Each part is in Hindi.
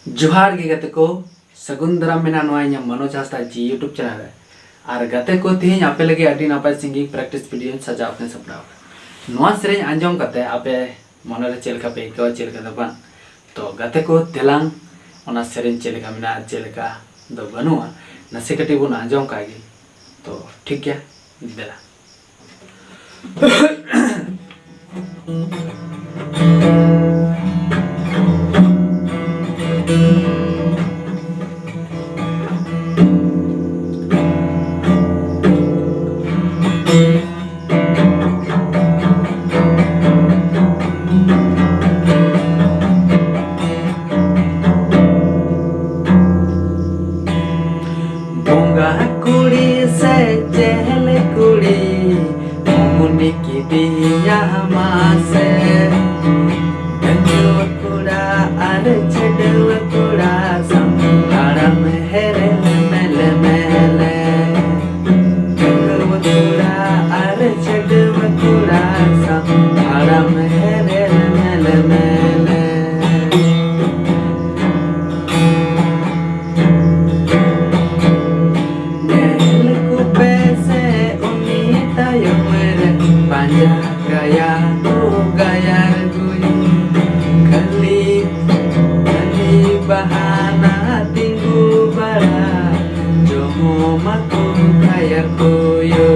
जोहार गे गते को सगुन दाराम मेना नोया मनोज हांसदा जी यूट्यूब चैनल रे और गते को तेज आपे लगे अडी नापाय सिंगिंग प्रैक्टिस वीडियो सजा अपने सपना नोआ सेरें आंजम कते आपे मन रे चेलका पे को चेलका दबा तो गते को तेलांग ओना सेरें चेलका मेना चेलका दो बनुआ नसे कटी बुन आंजम कागी तो ठीक गया देला bunga kuri secel kuri muni kidinya mase dendu kuda are chedel kuda samara mehele mele mele dendu kuda are chedel kuda samara mehele mele mele gaya tu gaya gue kali bahana tinggu bara jomo matu gaya koyo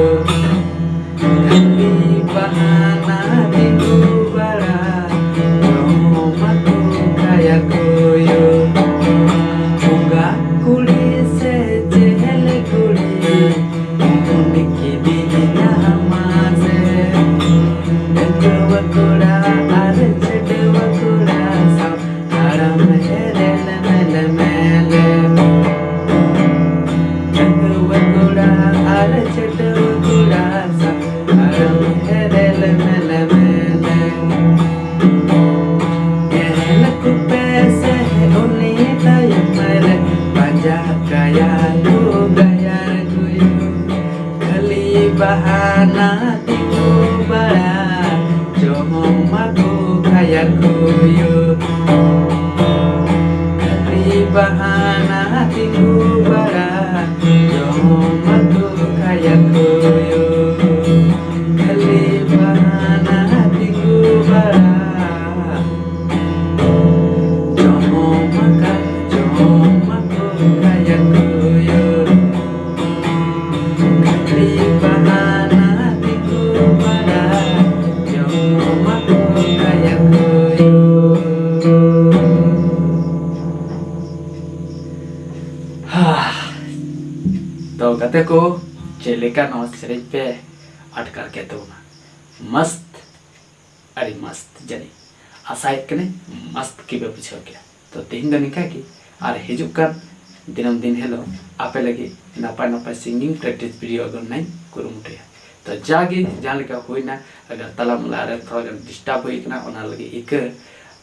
kali bahana tinggu bara jomo matu gaya koyo bunga kuli se jehel kuli uniki dinya bahana tiku bara jomo matu kaya kuyu kali bahana tiku bara jomo matu kaya kuyu kali bahana tiku bara jomo matu kaya kuyu kali bahana tiku bara jomo matu kaya kuyu. तो कहते को चेलेका नौ शरीर पे अटकर के तो ना मस्त अरे मस्त जनी आसाइक कने मस्त की पूछो क्या तो तीन दिन निका की और हिजुक कर दिनम दिन हेलो आपे लगी नापाय नापाय सिंगिंग प्रैक्टिस वीडियो अगर नहीं कुरुमुटे तो जागी जहाँ लेका हुई ना अगर तला मला रे थोड़ा डिस्टर्ब हुई ना ओना लगी एक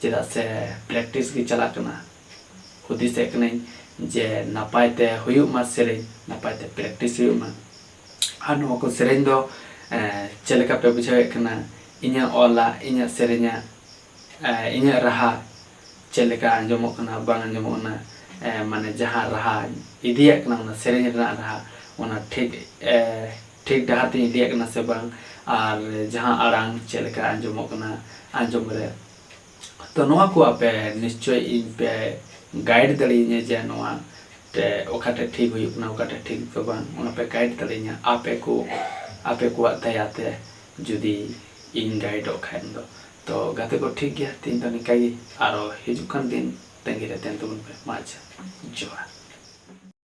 चेदा से प्रैक्टिस की चला करना खुदी से नहीं जे नापाय ते हुयु मा सेरें नापाय ते प्रैक्टिस हुयु मा आर नो को सेरें दो चेलका पे बुझावे कना इnya ओला इnya सेरेंया इnya रहा चेलका अंजमो कना बांग अंजमो ना माने जहां रहा इदिया कना ना सेरें रना रहा ओना ठीक डहाते इदिया कना से बांग आर जहां आरांग चेलका अंजमो कना अंजम रे तो नोआ को आपे निश्चय इन पे गाइड दड़ीने जे नोआ ते ओकाटे ठीक हुई ओकाटे ठीक तो बांग ओना पे गाइड दड़ीने आपे को दयाते जुदी इन गाइड खाइन दो तो गाते को ठीक गया तीन तो निकाई आरो हिजुकान दिन तंगी रहते हैं तो उन पे माच जोड़ा।